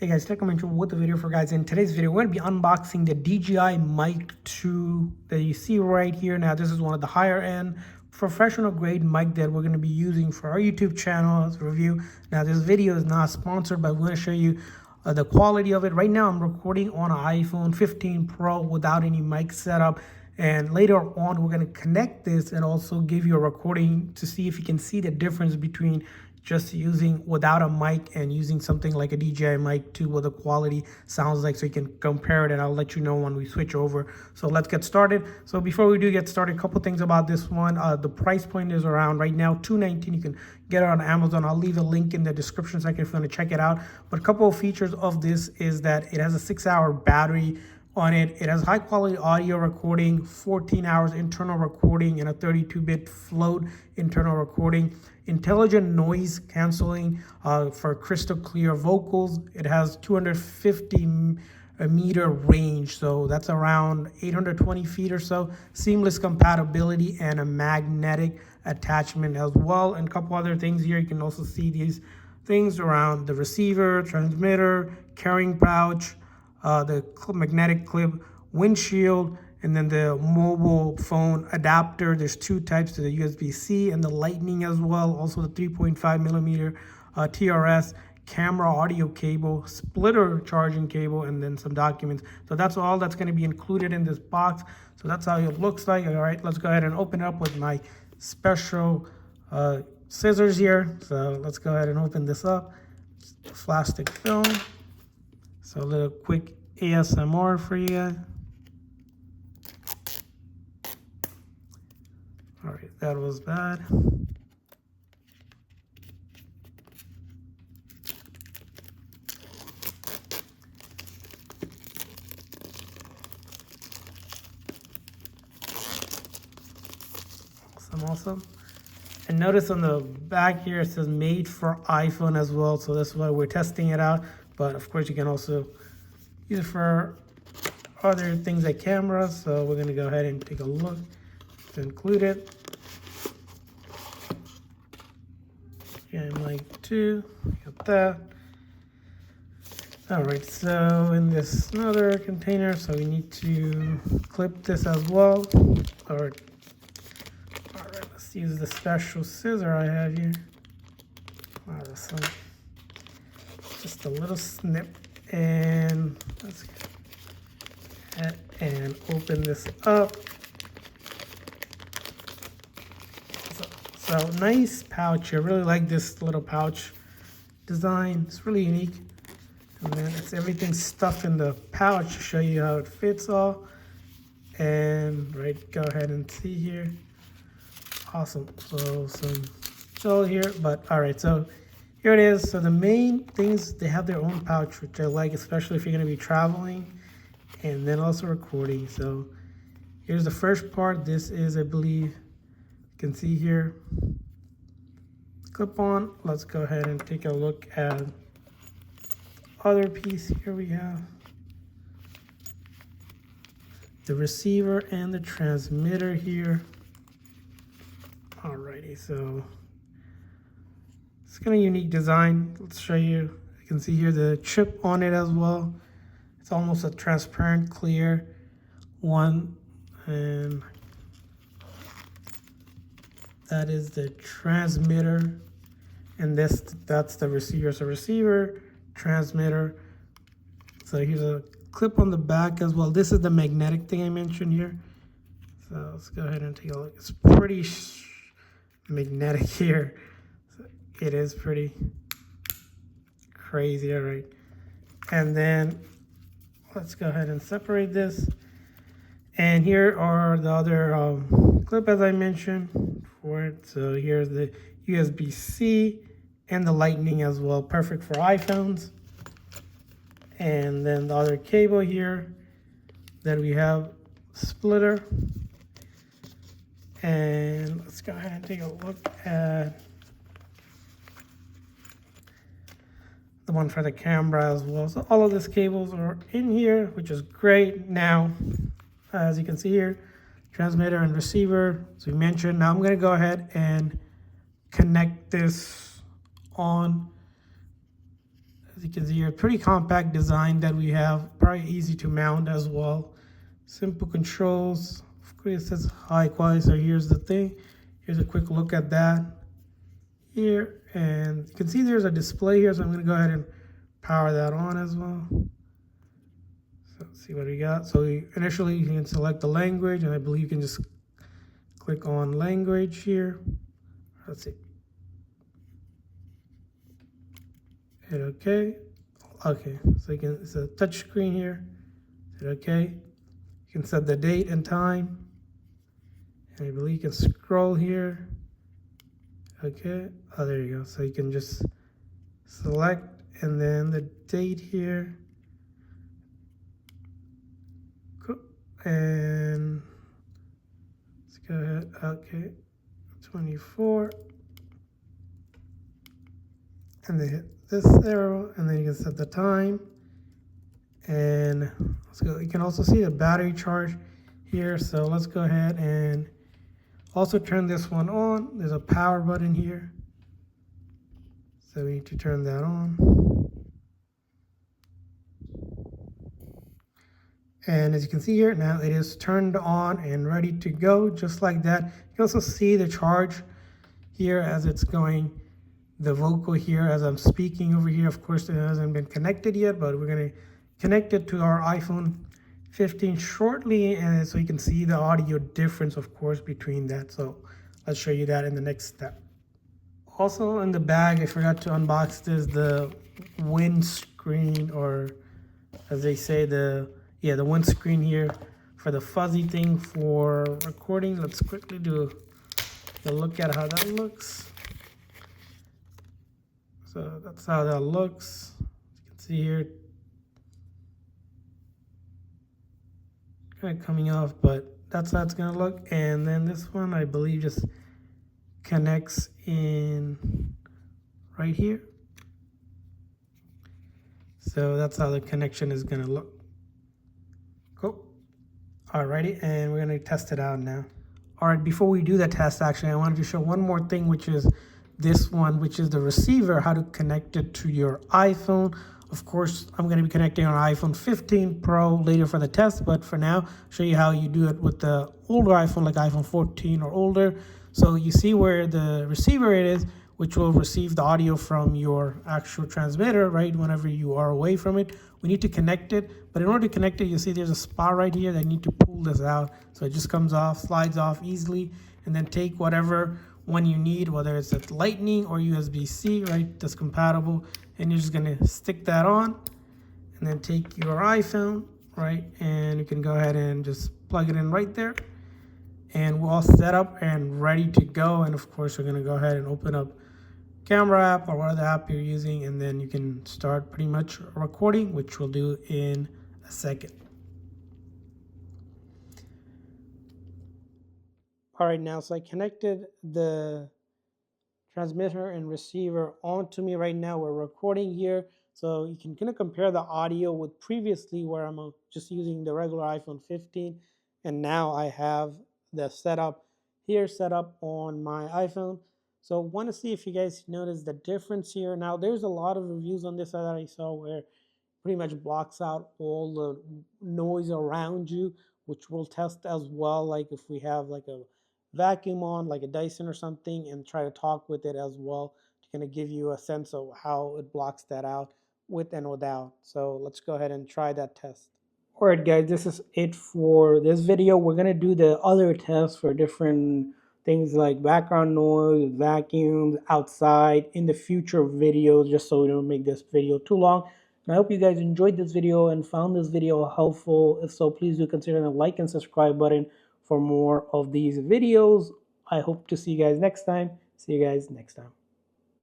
Hey guys, like I mentioned with the video for guys. In today's video, we're going to be unboxing the DJI Mic 2 that you see right here. Now, this is one of the higher end professional grade mic that we're going to be using for our YouTube channel as a review. Now, this video is not sponsored, but we're going to show you the quality of it. Right now, I'm recording on an iPhone 15 Pro without any mic setup. And later on, we're going to connect this and also give you a recording to see if you can see the difference between just using without a mic and using something like a DJI Mic 2, what the quality sounds like, so you can compare it, and I'll let you know when we switch over. So let's get started. So before we do get started, a couple things about this one. The price point is around right now $219. You can get it on Amazon. I'll leave a link in the description section if you want to check it out. But a couple of features of this is that it has a 6-hour battery on it. It has high quality audio recording, 14 hours internal recording, and a 32-bit float internal recording. Intelligent noise canceling for crystal clear vocals. It has 250 meter range, so that's around 820 feet or so. Seamless compatibility and a magnetic attachment as well. And a couple other things here. You can also see these things around the receiver, transmitter, carrying pouch, the magnetic clip, windshield, and then the mobile phone adapter. There's two types, to the USB-C and the Lightning as well. Also the 3.5 millimeter TRS camera audio cable, splitter charging cable, and then some documents. So that's all that's going to be included in this box. So that's how it looks like. All right, let's go ahead and open it up with my special scissors here. So let's go ahead and open this up. Plastic film. So a little quick ASMR for you guys. All right, that was bad. Awesome. And notice on the back here, it says made for iPhone as well. So that's why we're testing it out. But of course, you can also use it for other things like cameras. So we're going to go ahead and take a look to include it. Yeah, Mic 2, got that. All right, so in this another container, so we need to clip this as well. All right, let's use the special scissor I have here. Wow, that's just a little snip, and let's go ahead and open this up. So nice pouch. I really like this little pouch design. It's really unique. And then it's everything stuffed in the pouch to show you how it fits all. And right, go ahead and see here. Awesome. So some gel here, but all right. So here it is. So the main things, they have their own pouch, which I like, especially if you're going to be traveling and then also recording. So here's the first part. This is, I believe, you can see here, clip on. Let's go ahead and take a look at other piece. Here we have the receiver and the transmitter here. Alrighty, so it's kind of unique design. Let's show you. You can see here the chip on it as well. It's almost a transparent clear one, and that is the transmitter, and that's the receiver. So receiver, transmitter. So here's a clip on the back as well. This is the magnetic thing I mentioned here. So let's go ahead and take a look. It's pretty magnetic here. So it is pretty crazy. All right, and then let's go ahead and separate this. And here are the other clip, as I mentioned, for it. So here's the USB-C and the Lightning as well. Perfect for iPhones. And then the other cable here. Then we have splitter. And let's go ahead and take a look at the one for the camera as well. So all of these cables are in here, which is great. Now, as you can see here, transmitter and receiver, as we mentioned. Now I'm going to go ahead and connect this on. As you can see here, pretty compact design that we have, probably easy to mount as well. Simple controls. Of course, it says high quality. So here's the thing. Here's a quick look at that here, and you can see there's a display here. So I'm going to go ahead and power that on as well. So let's see what we got. So initially you can select the language, and I believe you can just click on language here. Let's see. Hit OK. Okay, so you can, it's a touch screen here. Hit OK. You can set the date and time. And I believe you can scroll here. Okay. Oh, there you go. So you can just select and then the date here. Cool. And let's go ahead. Okay. 24. And then hit this arrow, and then you can set the time. And let's go. You can also see the battery charge here. So let's go ahead and also turn this one on. There's a power button here. So we need to turn that on. And as you can see here, now it is turned on and ready to go, just like that. You can also see the charge here as it's going. The vocal here as I'm speaking over here. Of course, it hasn't been connected yet, but we're going to connect it to our iPhone 15 shortly, and so you can see the audio difference, of course, between that. So I'll show you that in the next step. Also in the bag, I forgot to unbox this, the windscreen, or as they say, the windscreen here for the fuzzy thing for recording. Let's quickly do a look at how that looks. So that's how that looks. As you can see here, kind of coming off, but that's how it's gonna look. And then this one, I believe, just connects in right here. So that's how the connection is gonna look. Cool. Alrighty, and we're gonna test it out now. All right, before we do the test, actually, I wanted to show one more thing, which is this one, which is the receiver, how to connect it to your iPhone. Of course, I'm going to be connecting on iPhone 15 Pro later for the test, but for now, show you how you do it with the older iPhone, like iPhone 14 or older. So you see where the receiver it is, which will receive the audio from your actual transmitter, right, whenever you are away from it. We need to connect it, but in order to connect it, you see there's a spot right here that I need to pull this out. So it just comes off, slides off easily, and then take whatever one you need, whether it's a Lightning or USB-C, right, that's compatible, and you're just gonna stick that on, and then take your iPhone, right, and you can go ahead and just plug it in right there, and we're all set up and ready to go. And of course, we're gonna go ahead and open up camera app or whatever app you're using, and then you can start pretty much recording, which we'll do in a second. All right, now, so I connected the transmitter and receiver onto me right now. We're recording here, so you can kind of compare the audio with previously where I'm just using the regular iPhone 15, and now I have the setup here set up on my iPhone. So want to see if you guys notice the difference here. Now, there's a lot of reviews on this that I saw where pretty much blocks out all the noise around you, which we'll test as well, like if we have like a vacuum on, like a Dyson or something, and try to talk with it as well to kind of give you a sense of how it blocks that out with and without. So let's go ahead and try that test. All right, guys, this is it for this video. We're going to do the other tests for different things like background noise, vacuums, outside in the future videos, just so we don't make this video too long. And I hope you guys enjoyed this video and found this video helpful. If so, please do consider the like and subscribe button for more of these videos. I hope to see you guys next time. See you guys next time.